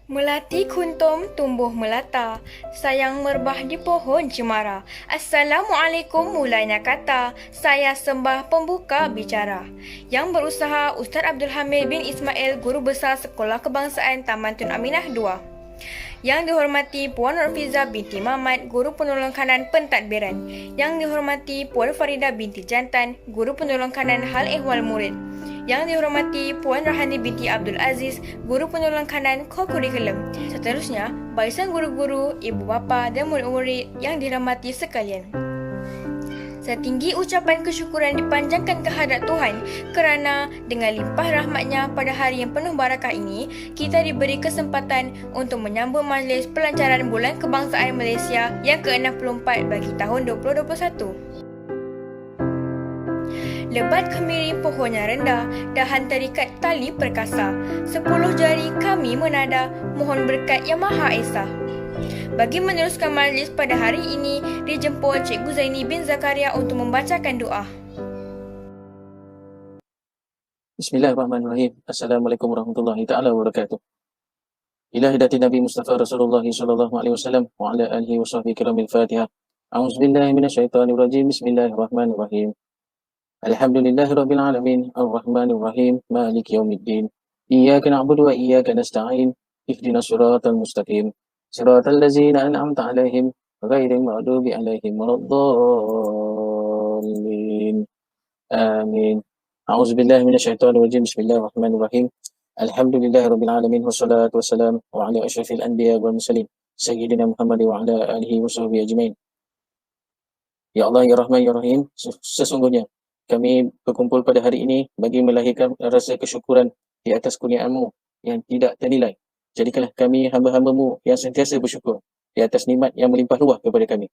Melati kuntum tumbuh melata, sayang merbah di pohon cemara. Assalamualaikum mulainya kata, saya sembah pembuka bicara. Yang berusaha Ustaz Abdul Hamid bin Ismail, Guru Besar Sekolah Kebangsaan Taman Tun Aminah II. Yang dihormati Puan Rafiza binti Mamat, Guru Penolong Kanan Pentadbiran. Yang dihormati Puan Farida binti Jantan, Guru Penolong Kanan Hal Ehwal Murid. Yang dihormati Puan Rahani binti Abdul Aziz, Guru Penolong Kanan Co-Kurikulum. Seterusnya, barisan guru-guru, ibu bapa dan murid-murid yang dirahmati sekalian. Setinggi ucapan kesyukuran dipanjangkan kehadrat Tuhan kerana dengan limpah rahmatnya pada hari yang penuh barakah ini, kita diberi kesempatan untuk menyambut majlis pelancaran Bulan Kebangsaan Malaysia yang ke-64 bagi tahun 2021. Lebat kemiri pohonnya rendah, dahan terikat tali perkasa. 10 jari kami menada, mohon berkat Yang Maha Esa. Bagi meneruskan majlis pada hari ini, dijemput Cikgu Zaini bin Zakaria untuk membacakan doa. Bismillahirrahmanirrahim. Assalamualaikum warahmatullahi ta'ala wabarakatuh. Ila hidayati Nabi Mustafa Rasulullah sallallahu alaihi wasallam wa ala alihi wa sahbihi kiramil Fatihah. A'udzubillahi minasyaitonir rajim. Bismillahirrahmanirrahim. Alhamdulillahirabbil alamin, arrahmanirrahim, maliki yaumiddin. Iyyaka na'budu wa iyyaka nasta'in. Ihdinas siratal mustaqim. Siratal ladzina an'amta 'alaihim ghairil maghdubi 'alaihim waladdallin. Amin. A'udzubillahi minasyaitonir rajim. Bismillahirrahmanirrahim. Alhamdulillahirabbil alamin wassalatu wassalamu ala asyrafil anbiya wal mursalin sayyidina Muhammad wa ala alihi washabbihi ajmain. Ya Allah ya Rahman ya Rahim, sesungguhnya kami berkumpul pada hari ini bagi melahirkan rasa kesyukuran di atas kurnia-Mu yang tidak ternilai. Jadikanlah kami hamba-hamba-Mu yang sentiasa bersyukur di atas nikmat yang melimpah ruah kepada kami.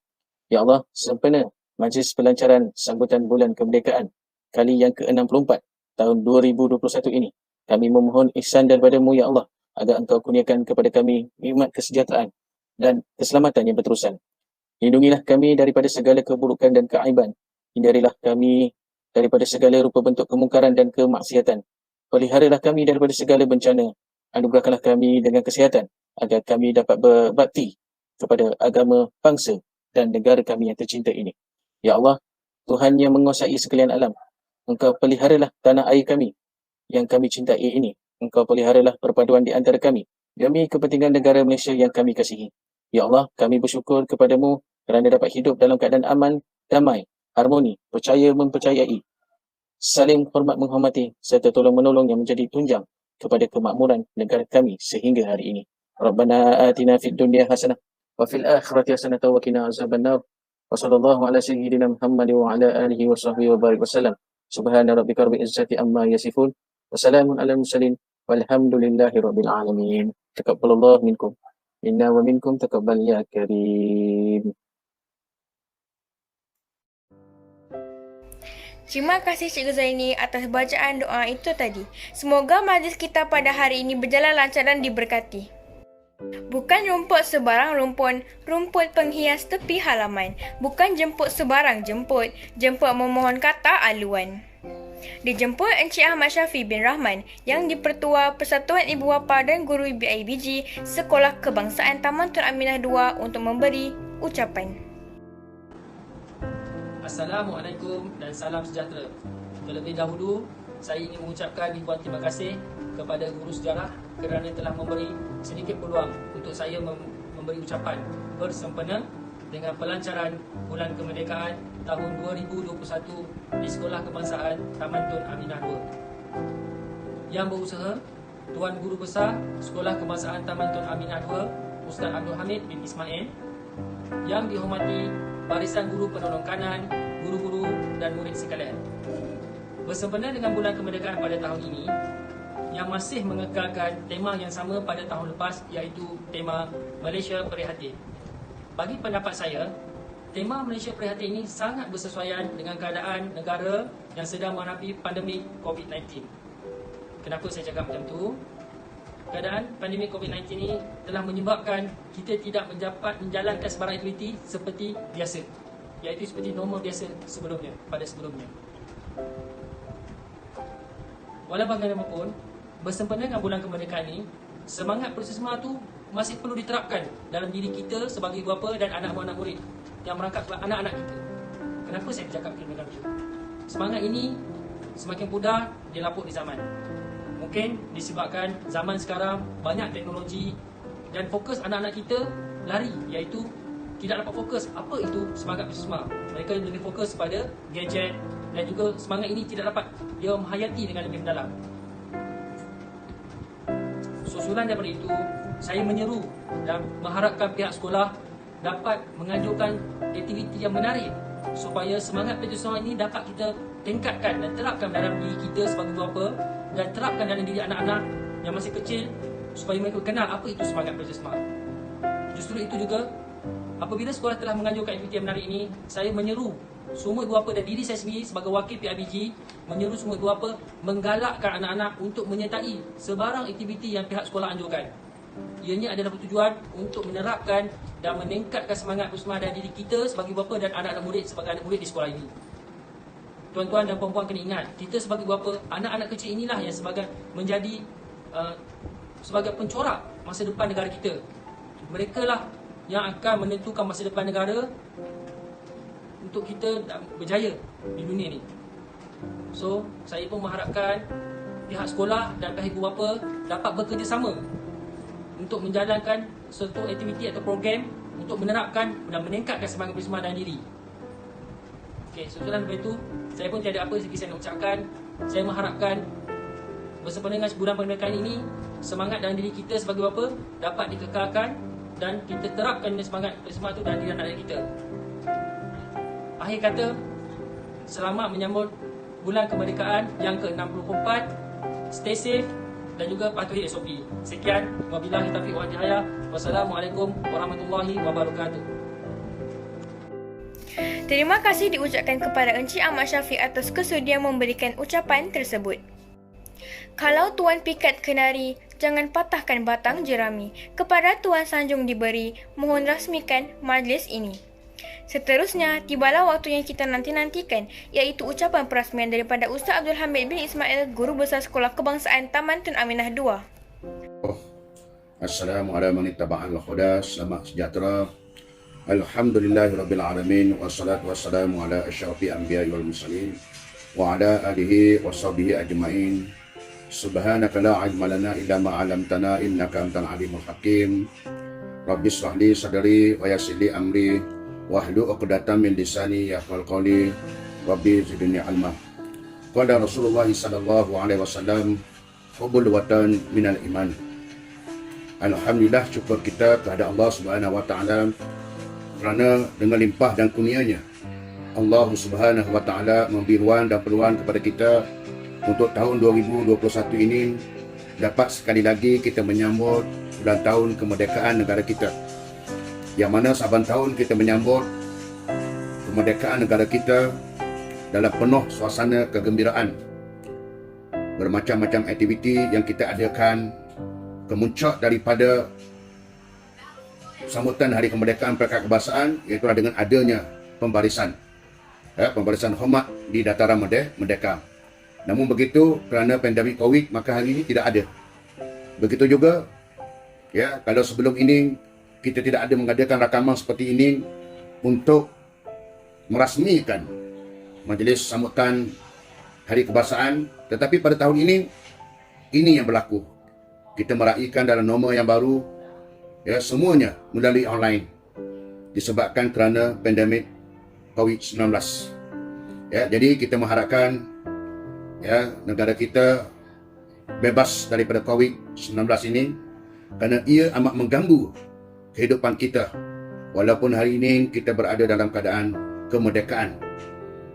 Ya Allah, sempena majlis pelancaran sambutan bulan kemerdekaan kali yang ke-64 tahun 2021 ini, kami memohon ihsan daripada-Mu ya Allah, agar Engkau kurniakan kepada kami nikmat kesejahteraan dan keselamatan yang berterusan. Lindungilah kami daripada segala keburukan dan keaiban. Hindarilah kami daripada segala rupa bentuk kemungkaran dan kemaksiatan. Peliharalah kami daripada segala bencana. Anugerahkanlah kami dengan kesihatan agar kami dapat berbakti kepada agama, bangsa dan negara kami yang tercinta ini. Ya Allah, Tuhan yang menguasai sekalian alam, Engkau peliharalah tanah air kami yang kami cintai ini. Engkau peliharalah perpaduan di antara kami demi kepentingan negara Malaysia yang kami kasihi. Ya Allah, kami bersyukur kepada-Mu kerana dapat hidup dalam keadaan aman, damai, harmoni, percaya mempercayai, saling hormat menghormati serta tolong-menolong yang menjadi tunjang kepada kemakmuran negara kami sehingga hari ini. Rabbana atina fid dunya hasanah wa fil akhirati hasanah wa qina azabannar. Wa sallallahu ala sayyidina Muhammad wa ala alihi wa sahbihi wa barik wasallam. Subhana rabbika rabbil izzati amma yasifun. Wa salamun alal mursalin walhamdulillahi rabbil alamin. Taqabbalallahu minkum. Inna wa minkum taqabbal ya karim. Terima kasih Cikgu Zaini atas bacaan doa itu tadi. Semoga majlis kita pada hari ini berjalan lancar dan diberkati. Bukan rumput sebarang rumput, rumput penghias tepi halaman. Bukan jemput sebarang jemput, jemput memohon kata aluan. Dijemput Encik Ahmad Syafi bin Rahman yang dipertua Persatuan Ibu Bapa dan Guru BIBG Sekolah Kebangsaan Taman Tun Aminah II untuk memberi ucapan. Assalamualaikum dan salam sejahtera. Terlebih dahulu, saya ingin mengucapkan ribuan terima kasih kepada guru sejarah kerana telah memberi sedikit peluang untuk saya memberi ucapan bersempena dengan pelancaran Bulan Kemerdekaan tahun 2021 di Sekolah Kebangsaan Taman Tun Aminah II. Yang berusaha Tuan Guru Besar Sekolah Kebangsaan Taman Tun Aminah II, Ustaz Abdul Hamid bin Ismail. Yang dihormati barisan guru penolong kanan, guru-guru dan murid sekalian. Bersempena dengan Bulan Kemerdekaan pada tahun ini, yang masih mengekalkan tema yang sama pada tahun lepas, iaitu tema Malaysia Prihatin. Bagi pendapat saya, tema Malaysia Prihatin ini sangat bersesuaian dengan keadaan negara yang sedang menghadapi pandemik COVID-19. Kenapa saya cakap macam tu? Keadaan pandemik COVID-19 ini telah menyebabkan kita tidak menjalankan sebarang aktiviti seperti biasa, iaitu seperti normal biasa pada sebelumnya. Walau bagaimanapun, bersempena dengan Bulan Kemerdekaan ini, semangat Persisma tu masih perlu diterapkan dalam diri kita sebagai ibu bapa dan anak-anak murid yang merangkap anak-anak kita. Kenapa saya bercakap macam tu? Semangat ini semakin pudar dia lapuk di zaman. Mungkin disebabkan zaman sekarang banyak teknologi dan fokus anak-anak kita lari, iaitu tidak dapat fokus apa itu semangat Persisma. Mereka lebih fokus pada gadget dan juga semangat ini tidak dapat dia menghayati dengan lebih mendalam. Susulan daripada itu, saya menyeru dan mengharapkan pihak sekolah dapat menganjurkan aktiviti yang menarik supaya semangat Persisma ini dapat kita tingkatkan dan terapkan dalam diri kita sebagai bapa dan terapkan dalam diri anak-anak yang masih kecil supaya mereka kenal apa itu semangat Persisma. Justru itu juga, apabila sekolah telah menganjurkan aktiviti yang menarik ini, saya menyeru semua ibu bapa dan diri saya sendiri sebagai wakil PIBG menyeru semua ibu bapa menggalakkan anak-anak untuk menyertai sebarang aktiviti yang pihak sekolah anjurkan. Ianya adalah bertujuan untuk menerapkan dan meningkatkan semangat Persisma dan diri kita sebagai bapa dan anak-anak murid sebagai anak murid di sekolah ini. Tuan-tuan dan puan-puan kena ingat, kita sebagai bapa, anak-anak kecil inilah yang menjadi sebagai pencorak masa depan negara kita. Mereka lah yang akan menentukan masa depan negara untuk kita berjaya di dunia ni. So, saya pun mengharapkan pihak sekolah dan pihak ibu bapa dapat bekerjasama untuk menjalankan suatu aktiviti atau program untuk menerapkan dan meningkatkan semangat Persisma dalam diri. Okey, susulan daripada itu, saya pun tiada apa lagi saya nak ucapkan. Saya mengharapkan bersempena dengan sebulan pendidikan ini, semangat dalam diri kita sebagai bapa dapat dikekalkan dan kita terapkan semangat Persisma itu dalam diri anak-anak kita. Akhir kata, selamat menyambut bulan kemerdekaan yang ke-64. Stay safe dan juga patuhi SOP. Sekian, wabillahi taufiq wal hidayah. Wassalamualaikum warahmatullahi wabarakatuh. Terima kasih diucapkan kepada Encik Ahmad Syafiq atas kesudian memberikan ucapan tersebut. Kalau Tuan Pikat Kenari, jangan patahkan batang jerami. Kepada Tuan Sanjung diberi, mohon rasmikan majlis ini. Seterusnya, tibalah waktu yang kita nanti-nantikan, iaitu ucapan perasmian daripada Ustaz Abdul Hamid bin Ismail, Guru Besar Sekolah Kebangsaan Taman Tun Aminah II. Assalamualaikum warahmatullahi wabarakatuh. Selamat sejahtera. Alhamdulillahirabbil alamin wassalatu wassalamu ala asyrafil anbiya'i wal mursalin wa ala alihi washabbihi ajmain. Subhanaka la ilma lana illa ma 'allamtana innaka antal alimul hakim. Rabbi shrah li sadri wa yassir li amri wahlul 'uqdatam min lisani yafqahu qawli. Rabbi zidni ilma. Qala Rasulullah sallallahu alaihi wasallam, hubbul watan minal iman. Alhamdulillah, syukur kita kepada Allah Subhanahu wa taala kerana dengan limpah dan kurnianya Allah Subhanahu wa taala memberi ruang dan peluang kepada kita untuk tahun 2021 ini dapat sekali lagi kita menyambut bulan tahun kemerdekaan negara kita, yang mana saban tahun kita menyambut kemerdekaan negara kita dalam penuh suasana kegembiraan. Bermacam-macam aktiviti yang kita adakan, kemuncak daripada sambutan Hari Kemerdekaan Peringkat Kebangsaan iaitu dengan adanya pembarisan hormat di dataran merdeka. Namun begitu, kerana pandemik Covid, maka hari ini tidak ada. Begitu juga kalau sebelum ini kita tidak ada mengadakan rakaman seperti ini untuk merasmikan majlis sambutan Hari Kebangsaan, tetapi pada tahun ini yang berlaku. Kita meraihkan dalam norma yang baru, semuanya melalui online disebabkan kerana pandemik COVID-19. Jadi kita mengharapkan negara kita bebas daripada COVID-19 ini, kerana ia amat mengganggu kehidupan kita. Walaupun hari ini kita berada dalam keadaan kemerdekaan,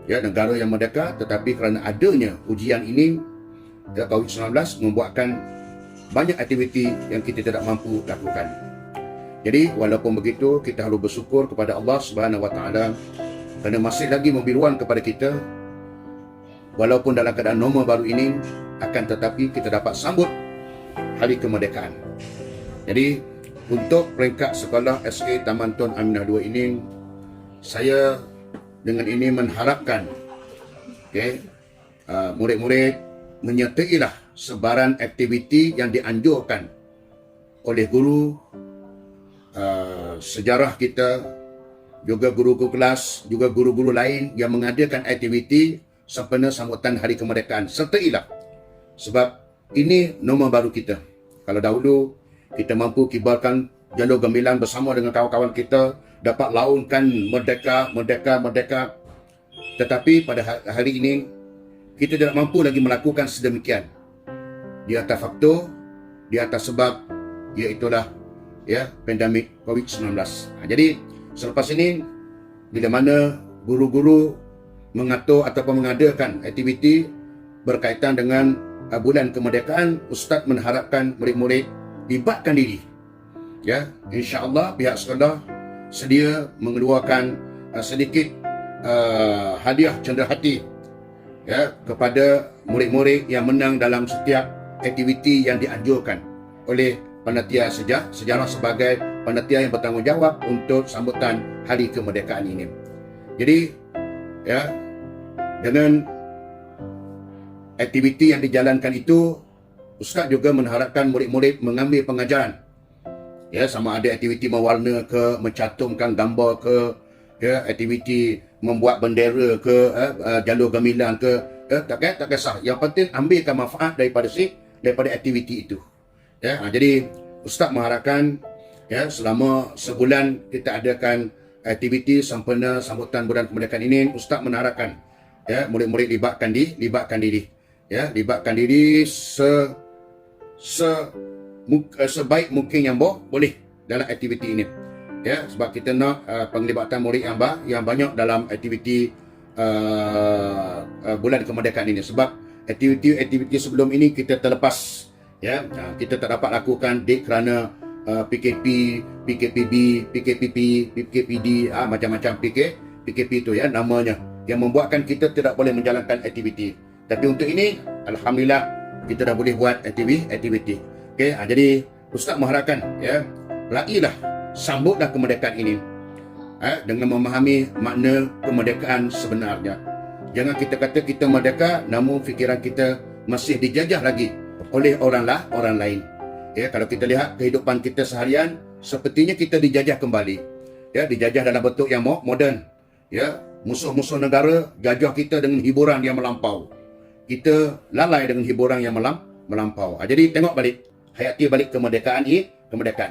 negara yang merdeka, tetapi kerana adanya ujian ini, COVID-19 membuatkan banyak aktiviti yang kita tidak mampu lakukan. Jadi walaupun begitu, kita harus bersyukur kepada Allah Subhanahu wa taala kerana masih lagi memberi ruang kepada kita, walaupun dalam keadaan normal baru ini, akan tetapi kita dapat sambut Hari Kemerdekaan. Jadi untuk peringkat sekolah SA Taman Tun Aminah II ini, saya dengan ini mengharapkan murid-murid menyertailah sebaran aktiviti yang dianjurkan oleh guru sejarah kita, juga guru-guru kelas, juga guru-guru lain yang mengadakan aktiviti sempena sambutan Hari Kemerdekaan serta ialah sebab ini norma baru kita. Kalau dahulu kita mampu kibarkan jalur gemilang bersama dengan kawan-kawan kita, dapat laungkan merdeka, merdeka, merdeka. Tetapi pada hari ini kita tidak mampu lagi melakukan sedemikian. Di atas faktor, di atas sebab, iaitulah pandemik COVID-19. Jadi selepas ini, bila mana guru-guru mengatur ataupun mengadakan aktiviti berkaitan dengan bulan kemerdekaan, Ustaz mengharapkan murid-murid libatkan diri. InsyaAllah pihak sekolah sedia mengeluarkan sedikit hadiah cenderahati kepada murid-murid yang menang dalam setiap aktiviti yang dianjurkan oleh panitia sejarah sebagai panitia yang bertanggungjawab untuk sambutan Hari Kemerdekaan ini. Jadi dengan aktiviti yang dijalankan itu, Ustaz juga mengharapkan murid-murid mengambil pengajaran. Sama ada aktiviti mewarna ke, mencantumkan gambar ke, aktiviti membuat bendera ke, jalur gemilang ke, tak kisah. Yang penting ambilkan manfaat daripada aktiviti itu. Jadi Ustaz mengharapkan selama sebulan kita adakan aktiviti sempena sambutan bulan kemerdekaan ini, Ustaz mengharapkan murid-murid libatkan diri. Libatkan diri sebaik mungkin yang boleh dalam aktiviti ini. Sebab kita nak penglibatan murid yang banyak dalam aktiviti bulan kemerdekaan ini. Sebab aktiviti sebelum ini kita terlepas. Kita tak dapat lakukan kerana PKP, PKPB, PKPP, PKPD, macam-macam PKP itu namanya, yang membuatkan kita tidak boleh menjalankan aktiviti. Tapi untuk ini, alhamdulillah kita dah boleh buat aktiviti. Jadi Ustaz mengharapkan raihlah, sambutlah kemerdekaan ini dengan memahami makna kemerdekaan sebenarnya. Jangan kita kata kita merdeka namun fikiran kita masih dijajah lagi oleh orang lain. Kalau kita lihat kehidupan kita seharian, sepertinya kita dijajah kembali. Dijajah dalam bentuk yang moden. Musuh-musuh negara jajah kita dengan hiburan yang melampau. Kita lalai dengan hiburan yang melampau. Jadi tengok balik, hayati balik kemerdekaan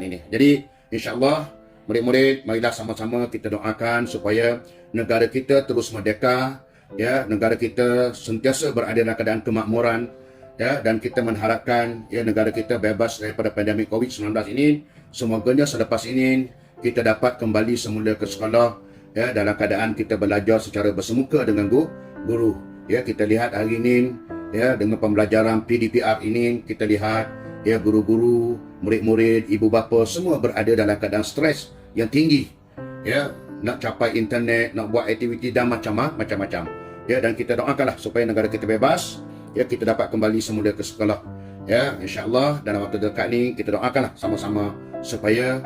ini. Jadi insya-Allah murid-murid, marilah sama-sama kita doakan supaya negara kita terus merdeka, negara kita sentiasa berada dalam keadaan kemakmuran, dan kita mengharapkan negara kita bebas daripada pandemik COVID-19 ini. Semoganya selepas ini kita dapat kembali semula ke sekolah dalam keadaan kita belajar secara bersemuka dengan guru. Kita lihat hari ini dengan pembelajaran PDPR ini, kita lihat guru-guru, murid-murid, ibu bapa semua berada dalam keadaan stres yang tinggi. Nak capai internet, nak buat aktiviti dan macam-macam. Dan kita doakanlah supaya negara kita bebas, kita dapat kembali semula ke sekolah. InsyaAllah dalam waktu dekat ni kita doakanlah sama-sama supaya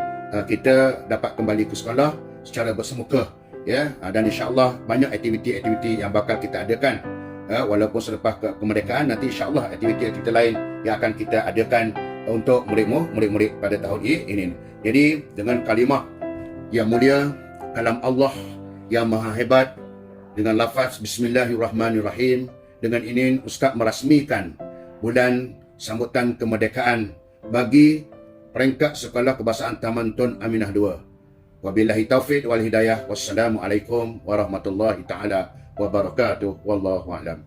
kita dapat kembali ke sekolah secara bersemuka. Dan insyaAllah banyak aktiviti-aktiviti yang bakal kita adakan. Walaupun selepas kemerdekaan, nanti insyaAllah aktiviti-aktiviti lain yang akan kita adakan untuk murid-murid pada tahun ini. Jadi dengan kalimah yang mulia, kalam Allah yang maha hebat, dengan lafaz Bismillahirrahmanirrahim, dengan ini Ustaz merasmikan bulan sambutan kemerdekaan bagi peringkat Sekolah Kebahasaan Taman Tun Aminah II. Wabillahi taufiq wal hidayah. Wassalamualaikum warahmatullahi taala wabarakatuh. Wallahu a'lam.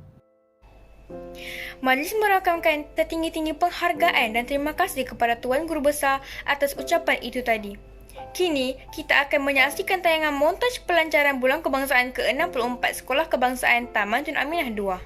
Majlis merakamkan tertinggi-tinggi penghargaan dan terima kasih kepada Tuan Guru Besar atas ucapan itu tadi. Kini, kita akan menyaksikan tayangan montaj pelancaran Bulan Kebangsaan ke-64 Sekolah Kebangsaan Taman Tun Aminah II.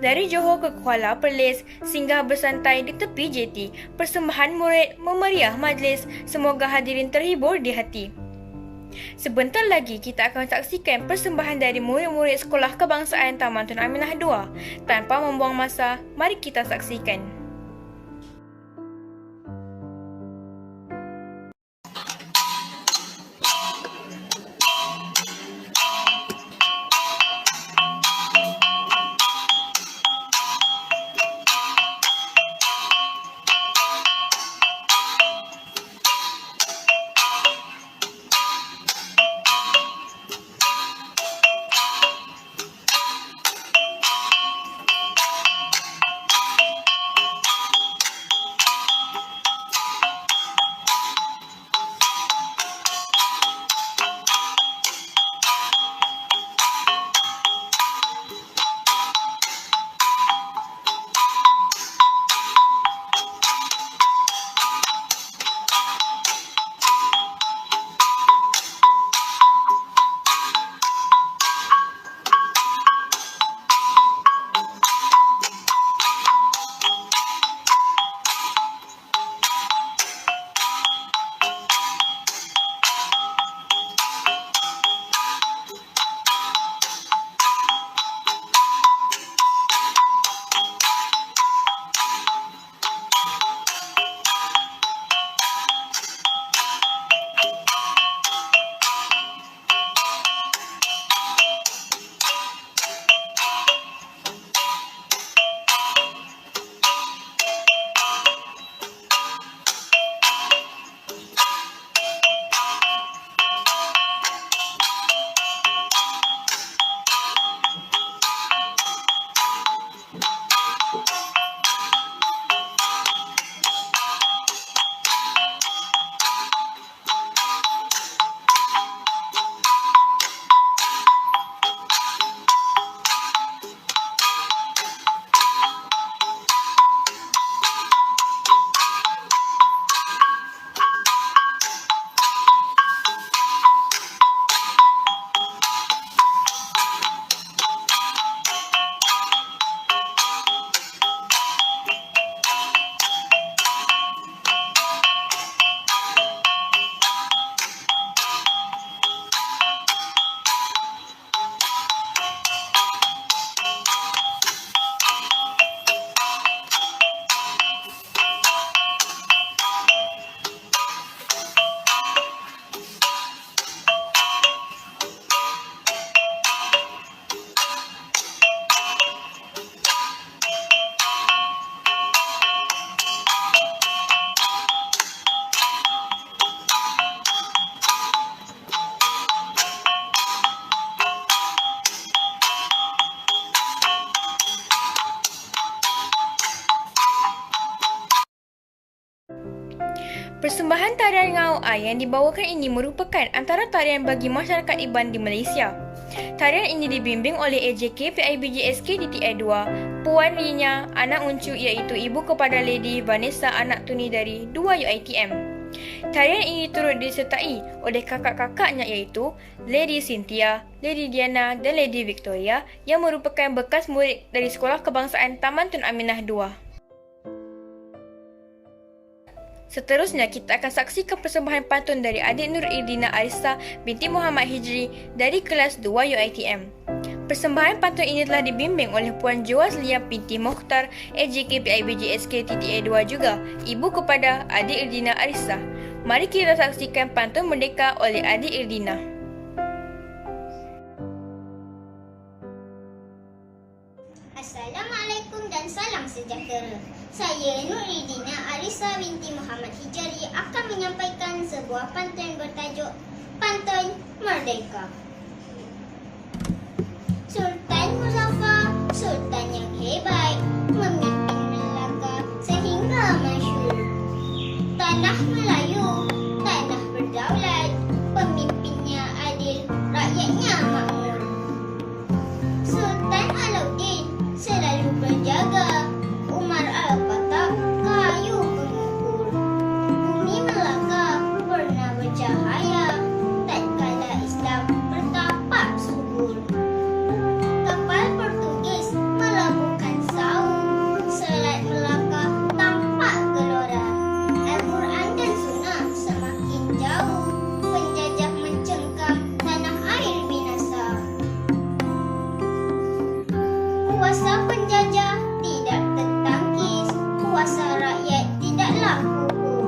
Dari Johor ke Kuala Perlis, singgah bersantai di tepi JT, persembahan murid memeriah majlis, semoga hadirin terhibur di hati. Sebentar lagi kita akan saksikan persembahan dari murid-murid Sekolah Kebangsaan Taman Tun Aminah II. Tanpa membuang masa, mari kita saksikan. Persembahan tarian Ngau Ai yang dibawakan ini merupakan antara tarian bagi masyarakat Iban di Malaysia. Tarian ini dibimbing oleh AJK PIBG-SK DTI 2, Puan Linya, anak uncu iaitu ibu kepada Lady Vanessa anak tuni dari 2 UiTM. Tarian ini turut disertai oleh kakak-kakaknya iaitu Lady Cynthia, Lady Diana dan Lady Victoria yang merupakan bekas murid dari Sekolah Kebangsaan Taman Tun Aminah II. Seterusnya, kita akan saksikan persembahan pantun dari adik Nur Irdina Arissa binti Muhammad Hijri dari kelas 2 UiTM. Persembahan pantun ini telah dibimbing oleh Puan Jawazlia binti Mokhtar AJK PIBG-SK TTA 2 juga, ibu kepada adik Irdina Arissa. Mari kita saksikan pantun Merdeka oleh adik Irdina. Assalamualaikum dan salam sejahtera. Saya Nur Irdina Arissa binti Muhammad Hijri akan menyampaikan sebuah pantun bertajuk Pantun Merdeka. Sultan Muzaffar, sultan yang hebat, memimpin Melaka sehingga masyhur. Tanah Melayu, tanah berdaulat, pemimpinnya adil, rakyatnya makmur. Sultan Alauddin selalu berjaga, Umar Al-Khattab kayu pengukur. Bumi Melaka pernah bercahaya tatkala Islam bertapak subur. Kuasa penjajah tidak tertangkis, kuasa rakyat tidaklah kukuh.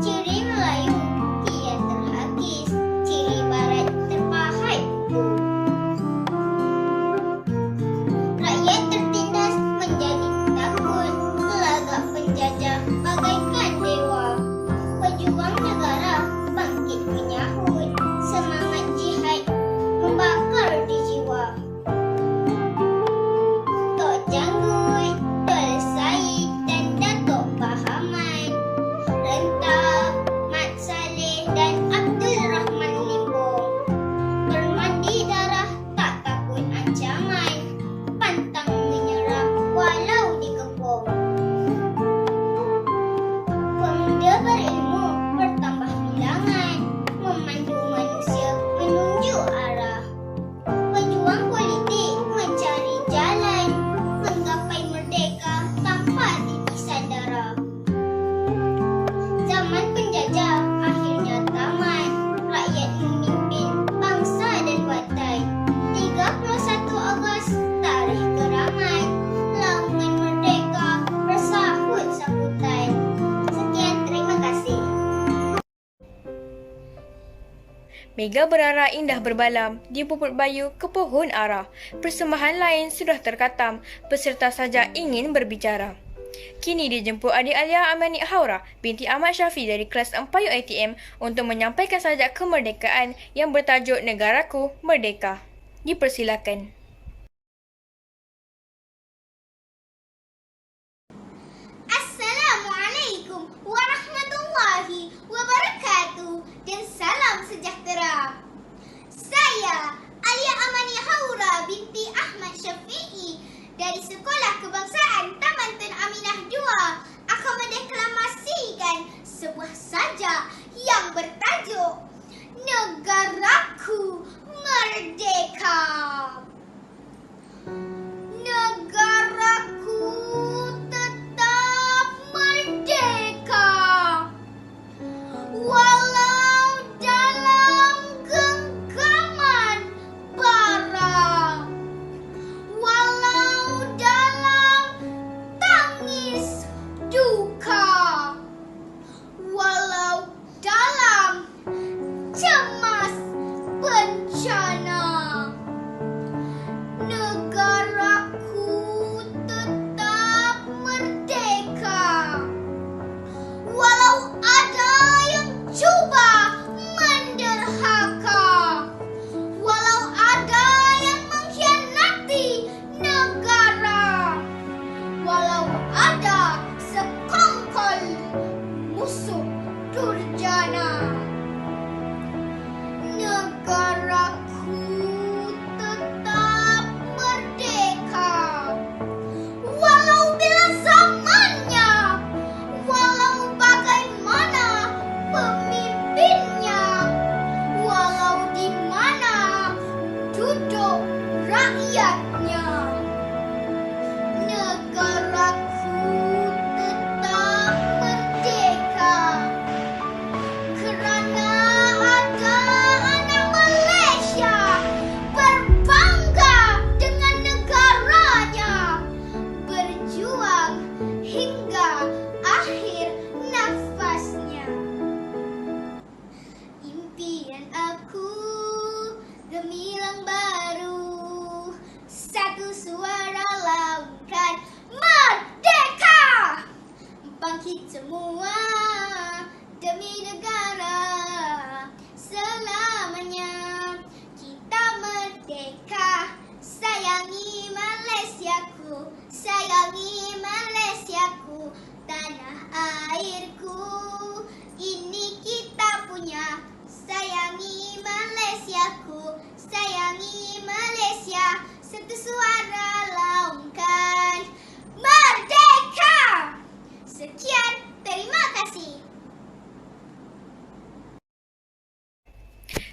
Ciri Melayu kian terhakis, ciri Barat terpahat utuh. Rakyat tertindas menjadi takut, gelagak penjajah bagaikan dewa. Pejuang negara bangkit menyahut, semangat jihad membakar di jiwa. Tok Janggut, Dol Said dan Datuk Bahaman, Renta, Mat Saleh dan Abdul Rahman Limbong, bermandi darah tak takut ancaman, pantang menyerah walau dikepung. Pemuda berilmu bertambah bilangan, memandu manusia menunjuk arah. Pejuang politik mencari jalan, menggapai merdeka tanpa titisan darah. Zaman penjajah akhirnya tamat, rakyat memimpin bangsa dan watan. 31 Ogos tarikh keramat, laungan merdeka bersahut sambutan. Sekian, terima kasih. Mega berara indah berbalam di puput bayu ke pohon ara. Persembahan lain sudah terkatam, peserta saja ingin berbicara. Kini dijemput adik Alia Amani Haura binti Ahmad Syafi dari kelas 4 UiTM untuk menyampaikan sajak kemerdekaan yang bertajuk Negaraku Merdeka. Dipersilakan. Assalamualaikum warahmatullahi wabarakatuh dan salam sejahtera. Saya Alia Amani Haura binti Ahmad Syafi'i dari Sekolah Kebangsaan Taman Tun Aminah II akan mendeklamasikan sebuah sajak yang bertajuk Negaraku Merdeka. Negaraku tetap merdeka, walau dalam genggaman bara, walau dalam tangis duka, walau dalam cemas bencana. Negaraku tetap merdeka, walau ada yang cuba menderhaka, walau ada yang mengkhianati negara, walau ada sekongkol musuh durjana. Negaraku tetap merdeka, walau bila zamannya, walau bagaimana pemimpinnya, walau di mana duduk rakyatnya. Negaraku tetap merdeka, kerana ada anak Malaysia berbangga dengan negaranya, berjuang hingga akhir nafasnya. Impian aku gemilang baru, satu suara laungkan merdeka. Bangkit semua demi negara, selamanya kita merdeka. Sayangi Malaysiaku, sayangi Malaysiaku, tanah airku, ini kita punya. Sayangi Malaysiaku, sayangi Malaysia, satu suara laungkan merdeka. Sekian, terima kasih.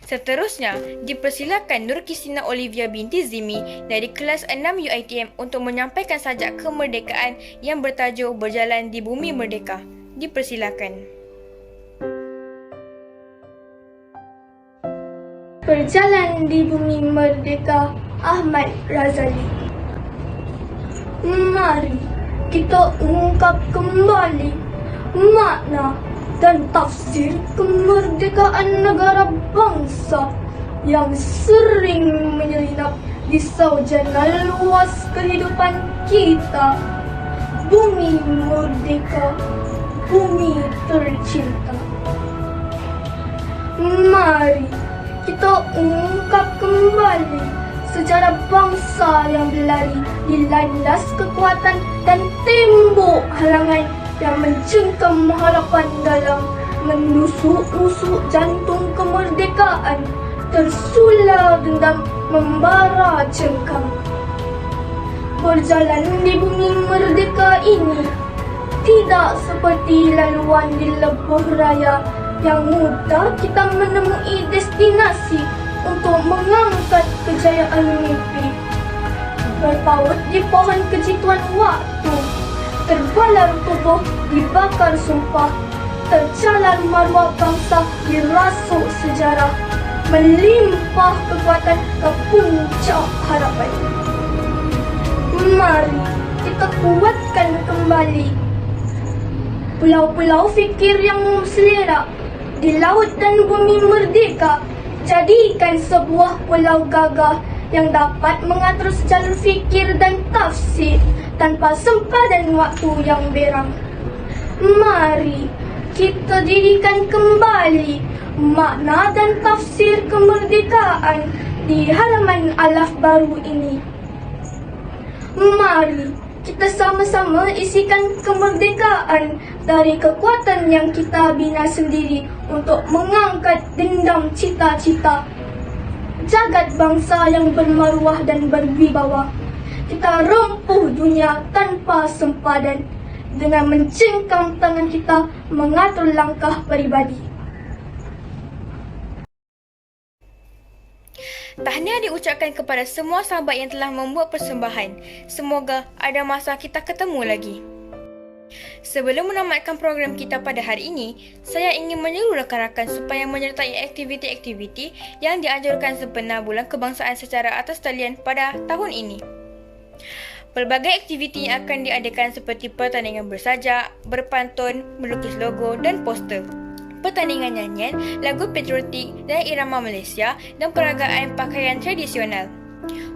Seterusnya, dipersilakan Nur Kisina Olivia binti Zimi dari kelas 6 UiTM untuk menyampaikan sajak kemerdekaan yang bertajuk Berjalan di Bumi Merdeka. Dipersilakan. Berjalan di Bumi Merdeka, Ahmad Razali. Mari kita ungkap kembali makna dan tafsir kemerdekaan negara bangsa yang sering menyelinap di saujana luas kehidupan kita. Bumi merdeka, bumi tercinta. Mari kita ungkap kembali sejarah bangsa yang berlari di landas kekuatan dan tembok halangan yang mencengkam harapan dalam menusuk-nusuk jantung kemerdekaan. Tersulah dendam membara cengkam. Berjalan di bumi merdeka ini tidak seperti laluan di lebuh raya yang mudah kita menemui destinasi untuk mengangkat kejayaan mimpi. Berpaut di pohon kejituan waktu, terbalar tubuh dibakar sumpah, tercalar maruah bangsa dirasuk sejarah, melimpah kekuatan ke puncak harapan. Mari kita kuatkan kembali pulau-pulau fikir yang selera di laut dan bumi merdeka. Jadikan sebuah pulau gagah yang dapat mengatur sejalur fikir dan tafsir tanpa sempadan waktu yang berang. Mari kita dirikan kembali makna dan tafsir kemerdekaan di halaman alaf baru ini. Mari kita sama-sama isikan kemerdekaan dari kekuatan yang kita bina sendiri untuk mengangkat dendam cita-cita. Jagat bangsa yang bermaruah dan berwibawa. Kita rempuh dunia tanpa sempadan dengan mencengkam tangan kita mengatur langkah peribadi. Tahniah diucapkan kepada semua sahabat yang telah membuat persembahan. Semoga ada masa kita ketemu lagi. Sebelum menamatkan program kita pada hari ini, saya ingin menyeru rakan-rakan supaya menyertai aktiviti-aktiviti yang dianjurkan sebenar Bulan Kebangsaan secara atas talian pada tahun ini. Pelbagai aktiviti yang akan diadakan seperti pertandingan bersajak, berpantun, melukis logo dan poster, pertandingan nyanyian, lagu patriotik dan irama Malaysia dan peragaan pakaian tradisional.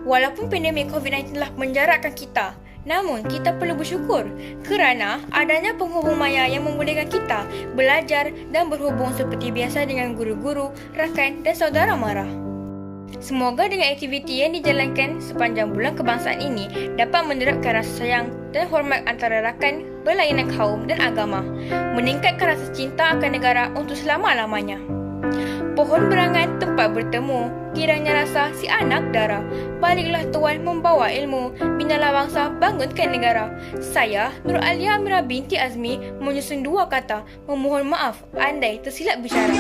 Walaupun pandemik COVID-19 telah menjarakkan kita, namun kita perlu bersyukur kerana adanya penghubung maya yang membolehkan kita belajar dan berhubung seperti biasa dengan guru-guru, rakan dan saudara mara. Semoga dengan aktiviti yang dijalankan sepanjang Bulan Kebangsaan ini dapat menerapkan rasa sayang dan hormat antara rakan berlainan kaum dan agama, meningkatkan rasa cinta akan negara untuk selama-lamanya. Pohon berangan tempat bertemu, kiranya rasa si anak dara. Baliklah tuan membawa ilmu, binalah bangsa, bangunkan negara. Saya, Nur Alia Amira binti Azmi, menyusun dua kata, memohon maaf andai tersilap bicara.